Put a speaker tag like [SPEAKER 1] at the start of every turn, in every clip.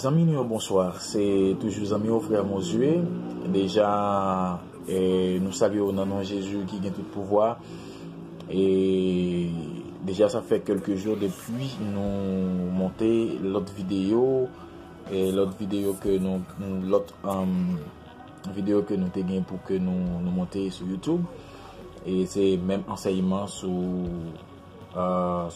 [SPEAKER 1] Amis, bonsoir. C'est toujours amis au frère Mosué. Déjà, nous saluons dans nom de Jésus qui gagne tout pouvoir. Et déjà, ça fait quelques jours depuis nous monter l'autre vidéo et l'autre vidéo que nous gagné pour que nous monter sur YouTube. Et c'est même enseignement sur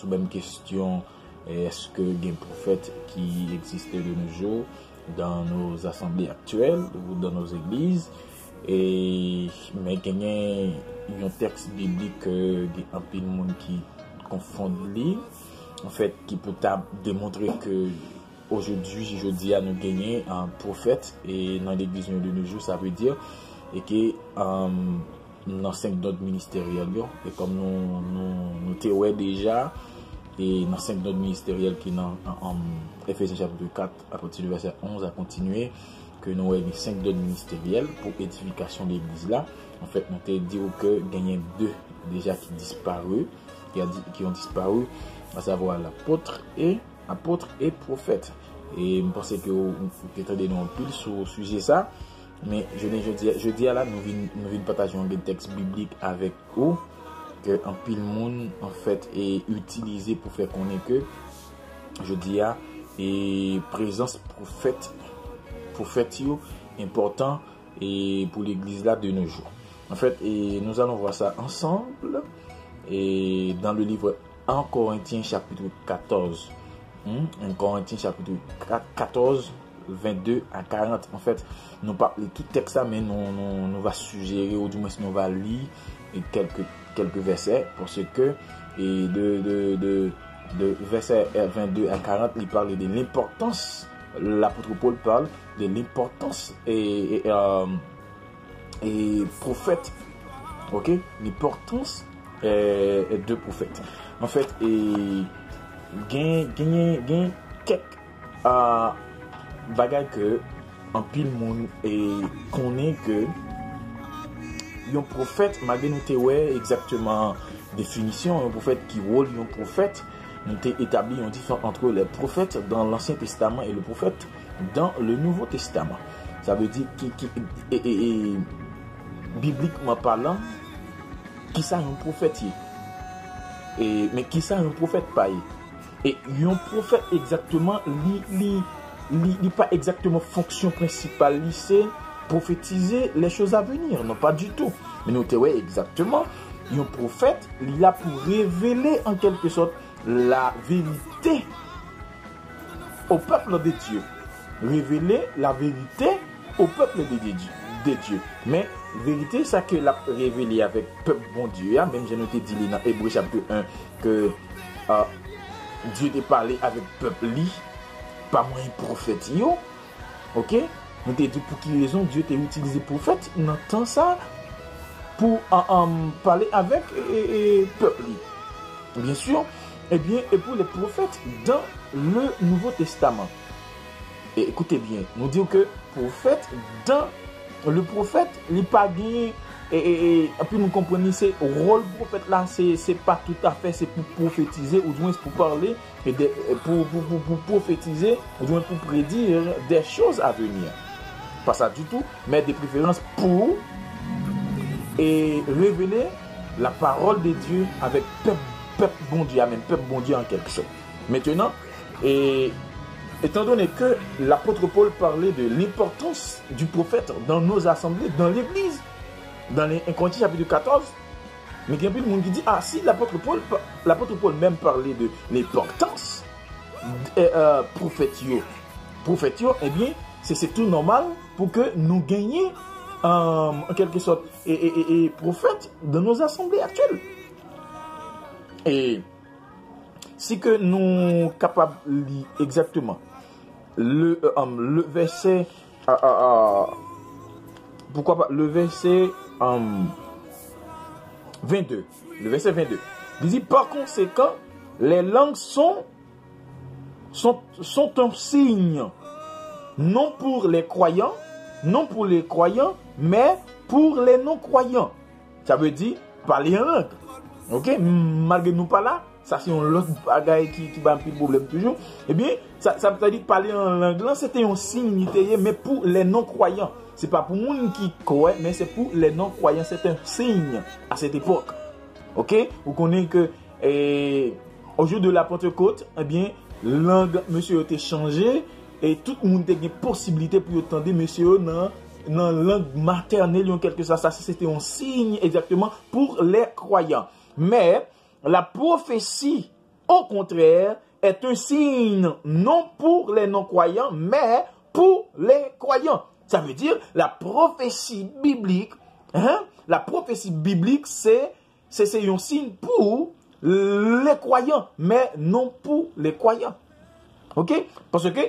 [SPEAKER 1] même question. Est-ce que il y a un prophète qui existe de nos jours dans nos assemblées actuelles ou dans nos églises? Mais il y a un texte biblique il y a un peu de monde qui confond lui, en fait, qui peut démontrer que aujourd'hui, jeudi, nous gagnons un prophète et dans l'église de nos jours, ça veut dire et que dans 5 notes ministérielles, et comme nous théorisons déjà. Et dans 5 notes ministérielles qui dans Ephésiens chapitre 4 à partir du verset 11 a continué que nous avons 5 notes ministérielles pour édification de l'église là. En fait, nous avons dit que gagné 2 déjà qui ont disparu, à savoir l'apôtre et prophète. Et je pense que vous attendez nous un pile sur le sujet ça, mais je dis là nous venons partager un texte biblique avec vous. Que un pile monde en fait est utilisé pour faire connaître que je dis et présence prophète important et pour l'église là de nos jours. En fait, et nous allons voir ça ensemble et dans le livre 1 Corinthiens chapitre 14. 1 Corinthiens chapitre 14 22 à 40. En fait, nous parlons tout texte ça, mais nous va suggérer ou du moins nous va lire et quelques versets parce que et de verset 22 à 40 il parle de l'importance, l'apôtre Paul parle de l'importance et prophète, ok, l'importance de prophète. En fait, et gain quelques bagages que en pile monde et connaît que un prophète, malgré nous ouais exactement définition, un prophète qui rôle un prophète, nous avons établi une différence entre les prophètes dans l'Ancien Testament et le prophète dans le Nouveau Testament. Ça veut dire bibliquement parlant, qui ça un prophète mais qui ça un prophète pas et un prophète exactement li pas exactement fonction principale, c'est prophétiser les choses à venir, non pas du tout. Mais nous avons exactement, un prophète, il a pour révéler en quelque sorte la vérité au peuple de Dieu. Révéler la vérité au peuple de Dieu. Mais vérité, ça que l'a révélé avec peuple bon Dieu. Même j'ai noté dit dans Hébreux chapitre 1 que Dieu t'a parlé avec peuple li, pas moins prophète yo. OK? Nous te dit pour quelle raison Dieu t'a utilisé prophète dans temps ça pour parler avec peuple. Bien sûr, et pour les prophètes dans le Nouveau Testament. Et écoutez bien, nous disons que prophète dans le prophète, il pas gagné et puis nous comprenons c'est rôle prophète là, c'est pas tout à fait c'est pour prophétiser ou du moins pour parler et pour prophétiser ou du moins pour prédire des choses à venir. Pas ça du tout, mais des préférences pour révéler la parole de Dieu avec peuple bon Dieu, même peuple bon Dieu en quelque sorte. Maintenant, étant donné que l'apôtre Paul parlait de l'importance du prophète dans nos assemblées, dans l'église, dans les 1 Corinthiens chapitre 14, mais il y a plus de monde qui dit, si l'apôtre Paul même parlait de l'importance prophète, eh bien, c'est tout normal pour que nous gagnions en quelque sorte et prophète dans nos assemblées actuelles. Et si que nous capables de lire exactement le verset pourquoi pas le verset 22, le verset 22 il dit par conséquent les langues sont un signe non pour les croyants, mais pour les non-croyants. Ça veut dire parler en langue. OK? Malgré nous pas là, ça c'est un autre bagaille qui va un petit problème toujours. Eh bien, ça veut dire parler en langue là, c'était un signe, mais pour les non-croyants. C'est pas pour les gens qui croient, mais c'est pour les non-croyants. C'est un signe à cette époque. Ok? Vous connaissez que au jour de la Pentecôte, eh bien, langue, monsieur, a été changé et tout le monde a une possibilité pour entendre monsieur dans langue maternelle en quelque sorte. Ça, c'était un signe exactement pour les croyants. Mais la prophétie, au contraire, est un signe non pour les non-croyants, mais pour les croyants. Ça veut dire la prophétie biblique, la prophétie biblique, c'est un signe pour les croyants, mais non pour les croyants. Ok? Parce que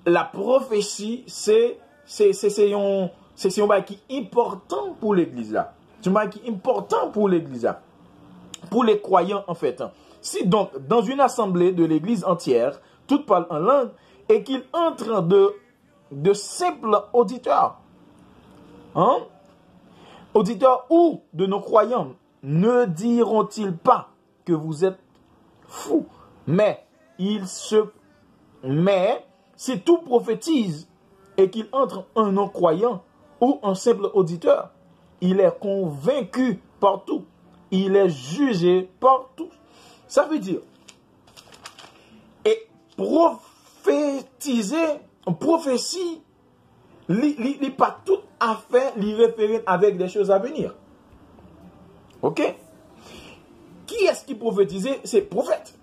[SPEAKER 1] la prophétie, c'est un bail qui est important pour l'église là. C'est un bail qui est important pour l'église là. Pour les croyants en fait. Si donc, dans une assemblée de l'église entière, tout parle en langue, et qu'il entre de simples auditeurs, auditeurs ou de nos croyants, ne diront-ils pas que vous êtes fous? Mais si tout prophétise et qu'il entre un non-croyant ou un simple auditeur, il est convaincu partout. Il est jugé partout. Ça veut dire, et prophétiser, prophétie, n'est pas tout à fait référé avec des choses à venir. Ok? Qui est-ce qui prophétisait? C'est prophète.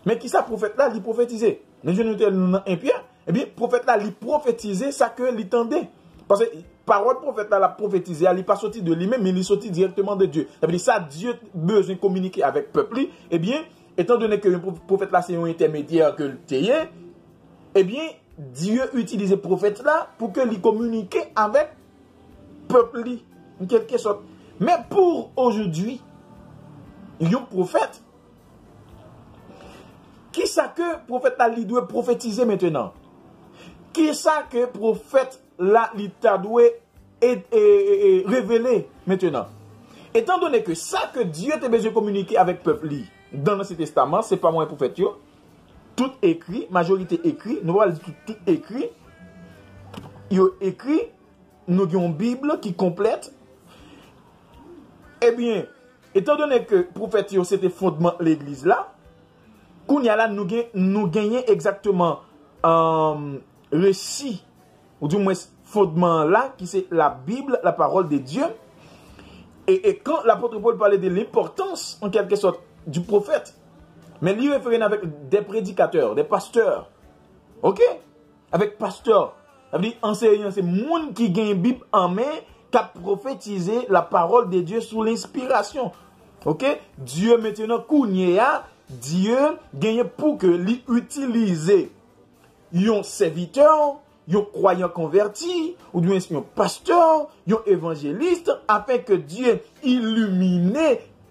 [SPEAKER 1] Mais qui ça prophète là, il prophétisait? Mais je nous dis un Pierre, eh bien, prophète là, il prophétisait ça que l'entendait. Parce que parole prophète là, la prophétisé, elle n'est pas sortie de lui-même, mais il est sorti directement de Dieu. Ça veut dire ça, Dieu a besoin de communiquer avec le peuple. Eh bien, étant donné que le prophète là, c'est un intermédiaire que le théien, eh bien, Dieu utilise le prophète là pour que lui communique avec le peuple, en quelque sorte. Mais pour aujourd'hui, il y a un prophète. Qui ça que le prophète là, il doit prophétiser maintenant? Qui ça que le prophète là, il doit révéler maintenant? Étant donné que ça que Dieu a besoin de communiquer avec le peuple dans l'Ancien Testament, ce n'est pas moi un prophète, tout écrit, majorité écrit, nous allons dire tout écrit, il y a écrit, nous avons une Bible qui complète. Eh bien, étant donné que le prophète, c'était fondement de l'église là, nous gagnons exactement récit, ou du moins fondement là, qui c'est la Bible, la parole de Dieu. Et quand l'apôtre Paul parlait de l'importance, en quelque sorte, du prophète, mais il référait avec des prédicateurs, des pasteurs. Ok? Avec pasteurs. Ça veut dire enseignants, c'est monde qui gagne une Bible en main, qui a prophétisé la parole de Dieu sous l'inspiration. Ok? Dieu maintenant, Dieu gagne pour que l'utiliser. Un serviteur, un croyant converti, ou bien un pasteur, un évangéliste, afin que Dieu illumine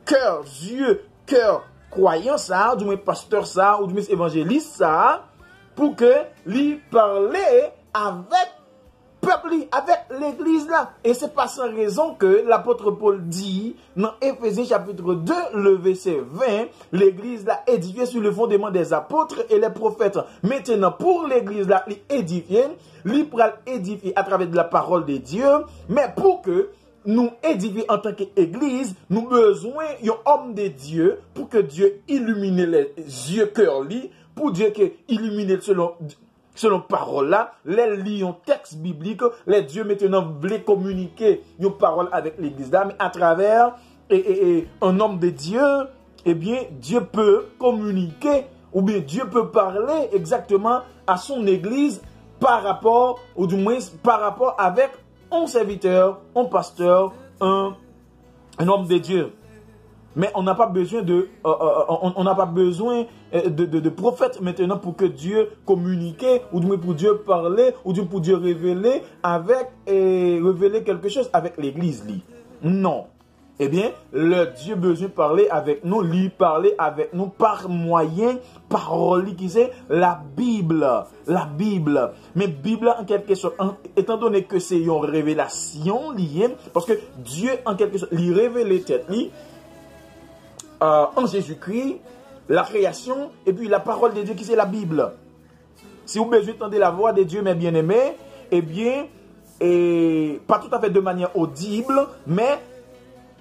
[SPEAKER 1] cœur, yeux, cœur croyant ça, du moins pasteur ça, ou du moins évangéliste ça, pour que lui parle avec peuple, avec l'église là. Et c'est pas sans raison que l'apôtre Paul dit, dans Éphésiens chapitre 2, le verset 20, l'église là édifiée sur le fondement des apôtres et les prophètes. Maintenant, pour l'église là, édifiée à travers de la parole de Dieu, mais pour que nous édifier en tant qu'église, nous avons besoin d'un homme de Dieu pour que Dieu illumine les yeux cœur li, pour Dieu que illumine selon parole là, les lions texte biblique, les dieux maintenant voulaient communiquer une parole avec l'église là, mais à travers un homme de Dieu, eh bien Dieu peut communiquer ou bien Dieu peut parler exactement à son église par rapport, ou du moins par rapport avec un serviteur, un pasteur, un homme de Dieu. Mais on n'a pas besoin de prophètes maintenant pour que Dieu communique, ou du moins pour Dieu parler, ou du moins pour Dieu révéler révéler quelque chose avec l'église. Non. Eh bien, le Dieu besoin de parler avec nous, lui parler avec nous par moyen, parole qui c'est la Bible. La Bible. Mais Bible, en quelque sorte, étant donné que c'est une révélation liée, parce que Dieu, en quelque sorte, lui révèle tête, en Jésus-Christ, la création et puis la parole de Dieu qui c'est la Bible. Si vous besoin d'entendre la voix de Dieu, mes bien-aimés, eh bien, pas tout à fait de manière audible, mais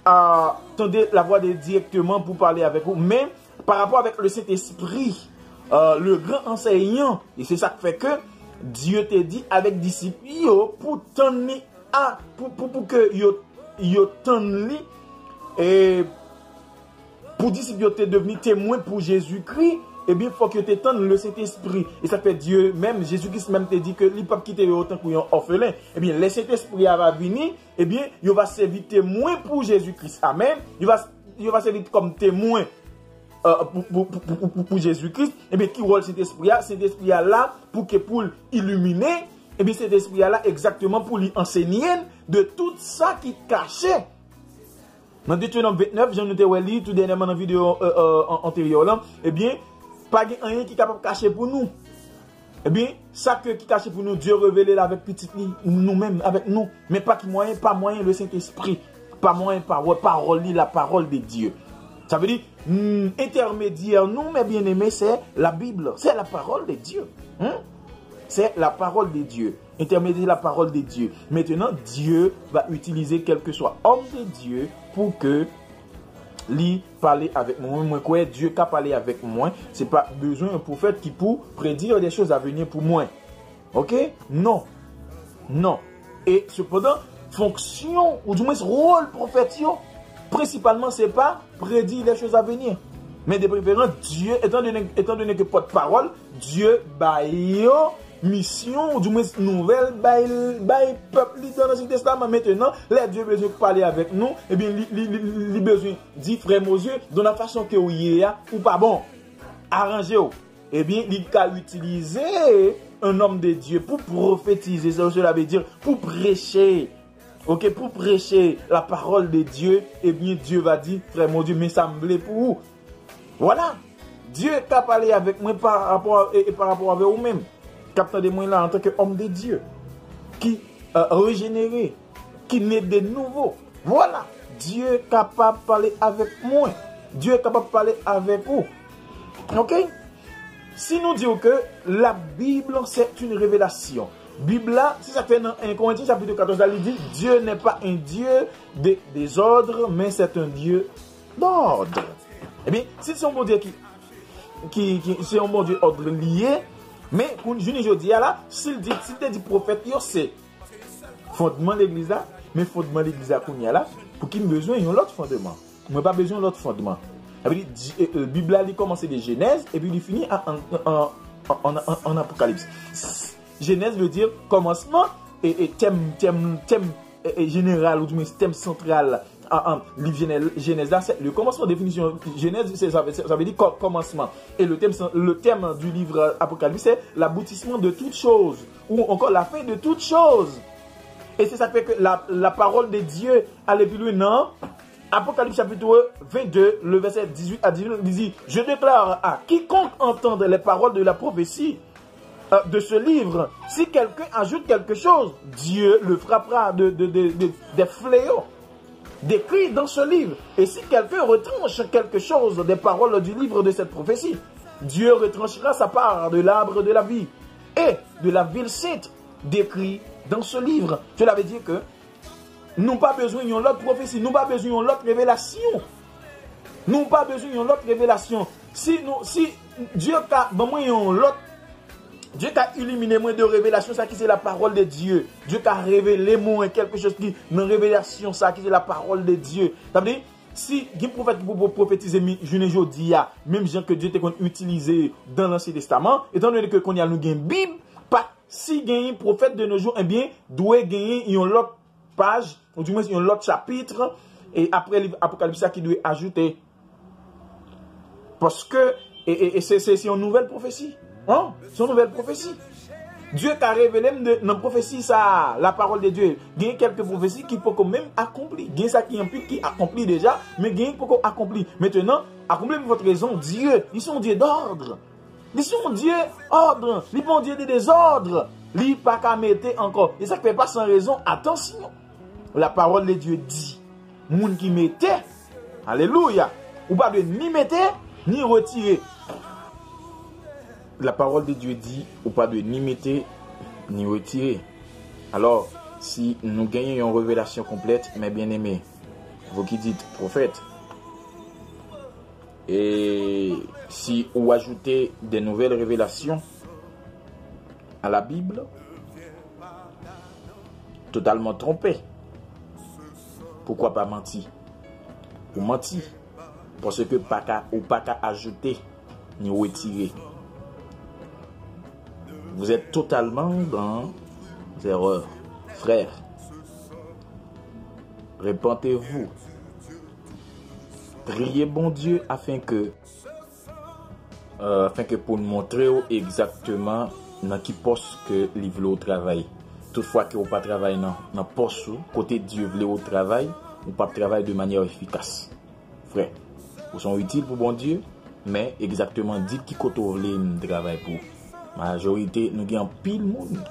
[SPEAKER 1] attendez la voix de Dieu directement pour parler avec vous. Mais par rapport avec le Saint-Esprit, le grand enseignant, et c'est ça qui fait que Dieu te dit avec disciples pour t'ennuyer pour que yo t'ennuie et pour disciples te devenir témoin pour Jésus-Christ. Eh bien, il faut que tu t'étendes le Saint-Esprit. Et ça fait Dieu même, Jésus-Christ même te dit que il ne peut pas quitter autant qu'un orphelin. Eh bien, le Saint-Esprit va venir, eh bien, il va servir témoin pour Jésus-Christ. Amen. Il va servir comme témoin pour Jésus-Christ. Eh bien, qui rôle cet esprit-là? Cet esprit-là là pour illuminer. Eh bien, cet esprit-là là exactement pour lui enseigner de tout ça qui cachait. Dans Deutéronome 29, j'en ai lu tout dernièrement dans la vidéo antérieure là, eh bien, pas rien qui est capable de cacher pour nous. Eh bien, ça qui est caché pour nous, Dieu révélé avec petit nous-mêmes, avec nous. Mais pas moyen le Saint-Esprit. Pas moyen parole, la parole de Dieu. Ça veut dire, intermédiaire, nous, mes bien-aimés, c'est la Bible. C'est la parole de Dieu. C'est la parole de Dieu. Intermédiaire, la parole de Dieu. Maintenant, Dieu va utiliser quel que soit homme de Dieu pour que lui parler avec moi. Moi, quoi, Dieu qui a parlé avec moi, c'est pas besoin d'un prophète qui pour prédire des choses à venir pour moi. Ok? Non. Non. Et cependant, fonction, ou du moins rôle prophète, principalement, c'est pas prédire les choses à venir. Mais de préférence, Dieu, étant donné que porte-parole, Dieu baille mission, ou du moins nouvelle, baille peuple dans l'Ancien Testament. Maintenant, les Dieu besoin de parler avec nous, et bien, il besoin dit frère Mosieu, de la façon que vous y est, ou pas bon, arrangez-vous. Eh bien, il a utilisé un homme de Dieu pour prophétiser, cela veut dire, pour prêcher. Ok, pour prêcher la parole de Dieu, eh bien, Dieu va dire, frère mon Dieu, mais ça me plaît pour vous. Voilà. Dieu t'a parlé avec moi par rapport avec vous-même. Capteur de moi là en tant qu'homme de Dieu. Qui régénéré. Qui naît de nouveau. Voilà. Dieu est capable de parler avec moi. Dieu est capable de parler avec vous. Ok? Si nous disons que la Bible, c'est une révélation. Bible là, si ça fait dans 1 Corinthiens chapitre 14, là, il dit Dieu n'est pas un Dieu de désordre, mais c'est un Dieu d'ordre. Eh bien, si c'est un bon Dieu c'est un bon Dieu ordre lié, mais pour je dis là, s'il dit prophète, c'est fondement de l'église là, mais fondement de l'église là, pour qu'il ait besoin d'un autre fondement. Il n'a pas besoin d'un autre fondement. La Bible là, il commence de Genèse et puis il finit en Apocalypse. Genèse veut dire commencement et thème général ou du moins thème central livre Genèse là, c'est le commencement. Définition Genèse, ça veut dire commencement, et le thème du livre Apocalypse, c'est l'aboutissement de toutes choses ou encore la fin de toutes choses. Et c'est ça qui fait que la parole de Dieu allait plus loin. Non, Apocalypse chapitre 22, le verset 18 à 19, il dit: je déclare à quiconque entende les paroles de la prophétie de ce livre, si quelqu'un ajoute quelque chose, Dieu le frappera des fléaux décrits dans ce livre. Et si quelqu'un retranche quelque chose des paroles du livre de cette prophétie, Dieu retranchera sa part de l'arbre de la vie et de la ville sainte décrit dans ce livre. Cela veut dire que nous n'avons pas besoin d'une autre prophétie, nous n'avons pas besoin d'une autre révélation. Nous n'avons pas besoin d'une autre révélation. Si Dieu a Dieu a illuminé moi de révélation, ça qui c'est la parole de Dieu. Dieu a révélé moi quelque chose qui dans révélation, ça qui c'est la parole de Dieu. Ça veut dire, si il y a un prophète pour prophétiser, je ne dis pas, même gens que Dieu t'a utilisé dans l'Ancien Testament, étant donné que qu'on y a nous une Bible, pas si il y a un prophète de nos jours, eh bien, doit gagner une autre page, ou du moins un autre chapitre, et après l'Apocalypse qui doit ajouter. Parce que, c'est une nouvelle prophétie. Hein? C'est une nouvelle prophétie. Dieu t'a révélé dans la prophétie, ça, la parole de Dieu. Il y a quelques prophéties qui peuvent même accomplir. Il y a ça qui implique qui accomplit déjà, mais il y a qui peut accomplir. Maintenant, accomplir votre raison, Dieu, ils sont Dieu d'ordre. Ils sont Dieu ordre. Ils sont Dieu de désordre. Ils ne pas qu'à mettre encore. Et ça ne fait pas sans raison. Attention. La parole de Dieu dit, moun qui mettait, alléluia, ou pas de ni mettait, ni retirer. La parole de Dieu dit ou pas de ni mettre ni retirer. Alors, si nous gagnons une révélation complète, mes bien-aimés, vous qui dites prophète, et si vous ajoutez des nouvelles révélations à la Bible, totalement trompé, pourquoi pas mentir? Ou mentir, parce que ou pas qu'à ajouter ni retirer. Vous êtes totalement dans l'erreur. Frères, repentez-vous. Priez bon Dieu afin que pour nous montrer exactement dans qui poste que il veut au travail. Toutefois que vous pas travail dans poste côté Dieu veut au travail, ou pas travailler de manière efficace. Frère, vous sont utiles pour bon Dieu, mais exactement dites qui côté vous voulez travail pour. Majorité nous gagne pile monde.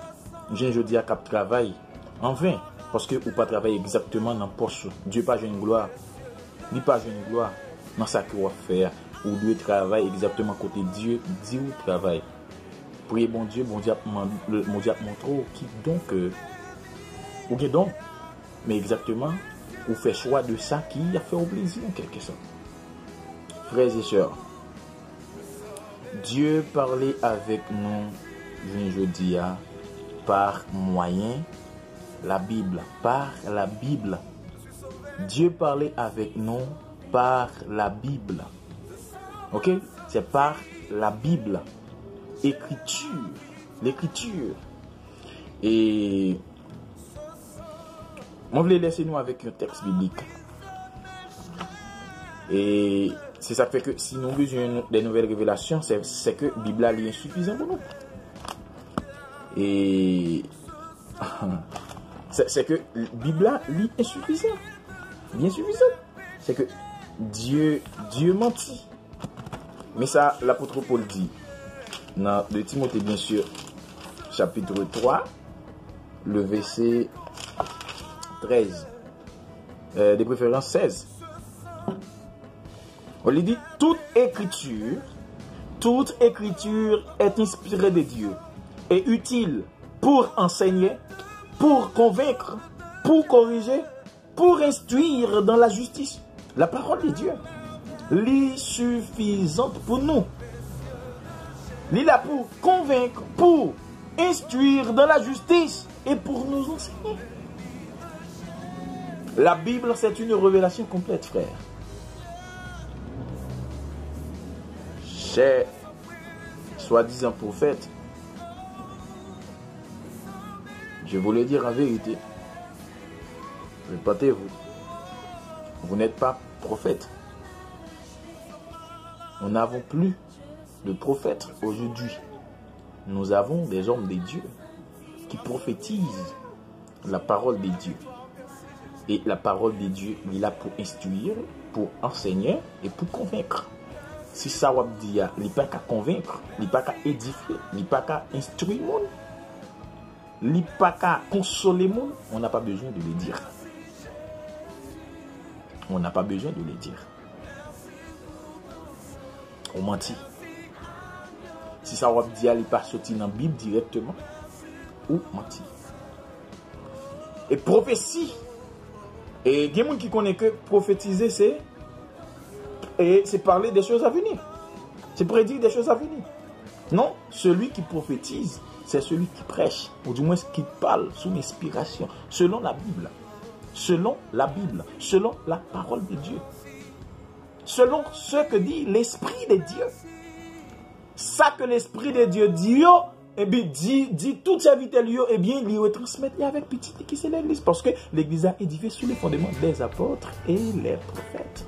[SPEAKER 1] Je dis à cap travail en vain parce que ou pas travailler exactement dans poste. Dieu pas une gloire. Ni pas une gloire dans ça que vous faire ou doit travailler exactement côté Dieu dit ou travail. Priez bon Dieu montre qui donc ou bien donc mais exactement ou fait choix de ça qui a fait au plaisir en quelque sorte. Frères et sœurs, Dieu parlait avec nous jeudi par moyen la Bible, par la Bible. Dieu parlait avec nous par la Bible. Ok? C'est par la Bible. Écriture. L'écriture. Et moi, je voulais laisser nous avec un texte biblique. Et c'est ça qui fait que si nous avons besoin des nouvelles révélations, c'est que la Bible est insuffisante pour nous. Et c'est que la Bible est insuffisante. Bien suffisant. C'est que Dieu mentit. Mais ça, l'apôtre Paul dit dans le Timothée, bien sûr, chapitre 3, le verset 13, de préférence 16. On lui dit, toute écriture est inspirée de Dieu et utile pour enseigner, pour convaincre, pour corriger, pour instruire dans la justice. La parole de Dieu est suffisante pour nous. Il est là pour convaincre, pour instruire dans la justice et pour nous enseigner. La Bible, c'est une révélation complète, frère. Chers soi-disant prophètes, je vous le dire en vérité. Répétez-vous. Vous n'êtes pas prophète. Nous n'avons plus de prophètes aujourd'hui. Nous avons des hommes de Dieu qui prophétisent la parole de Dieu. Et la parole de Dieu est là pour instruire, pour enseigner et pour convaincre. Si ça vous dit, il n'est pas qu'à convaincre, il n'est pas qu'à édifier, il n'est pas qu'à instruire, il n'est pas qu'à consoler, on n'a pas besoin de le dire. On n'a pas besoin de le dire. On mentit. Si ça vous dit, il n'est pas sorti dans la Bible directement, ou mentir. Et prophétie. Et il y a des gens qui connaissent que prophétiser, c'est parler des choses à venir. C'est prédire des choses à venir. Non, celui qui prophétise, c'est celui qui prêche, ou du moins qui parle sous l'inspiration, selon la Bible. Selon la Bible, selon la parole de Dieu. Selon ce que dit l'Esprit de Dieu. Ça que l'Esprit de Dieu dit, eh bien, dit tout serviteur, eh bien, il retransmet avec petit qui c'est l'Église. Parce que l'Église a édifié sur les fondements des apôtres et les prophètes.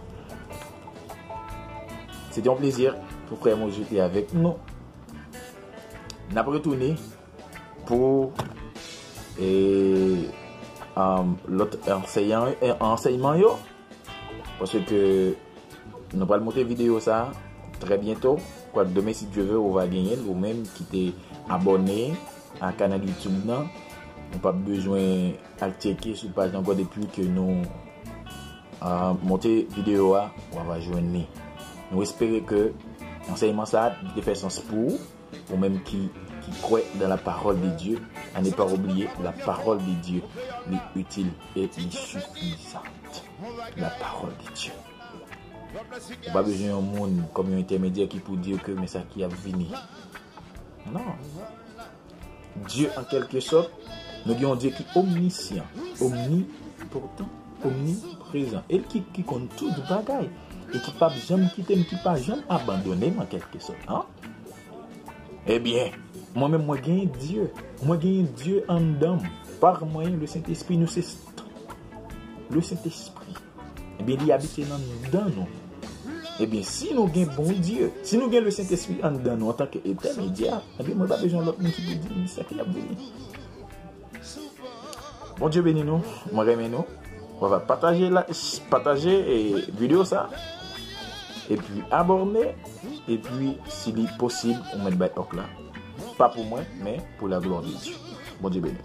[SPEAKER 1] C'était un plaisir pour frère Moïse avec nous. On a retourné pour l'autre enseignement. Parce que nous allons monter vidéo ça très bientôt. Quoi, demain, si Dieu veut, on va gagner. Ou même qui t'es abonné à un canal YouTube. On n'a pas besoin de checker sur la page encore depuis que nous montons vidéo. On va joindre. Nous espérons que l'enseignement ça a fait sens pour ou même qui croit dans la parole de Dieu. À ne pas oublier, la parole de Dieu est utile et est suffisante. La parole de Dieu. Il n'y a pas besoin d'un monde comme un intermédiaire qui peut dire que mais ça qui a venu. Non. Dieu en quelque sorte, nous avons un Dieu qui est omniscient, omnipotent, omniprésent. Et qui compte tout de bagaille. Et qui ne peut pas jamais quitter, qui ne peut pas jamais abandonner en quelque sorte. Hein? Eh bien, moi-même, moi gagne Dieu. Moi gagne Dieu en dedans. Par moyen, le Saint-Esprit nous c'est le Saint-Esprit. Eh bien, il habite dans nous. Eh bien, si nous gagnons bon Dieu, si nous gagnons le Saint-Esprit en dedans nous en tant qu'intermédiaire, eh bien, moi, pas besoin de l'autre monde qui peut dire, ça qui a venu. Bon Dieu bénis nous, moi remercie nous. On va partager la vidéo ça. Et puis abonner. Et puis, s'il est possible, on met le bail là. Pas pour moi, mais pour la gloire de Dieu. Bon Dieu béni.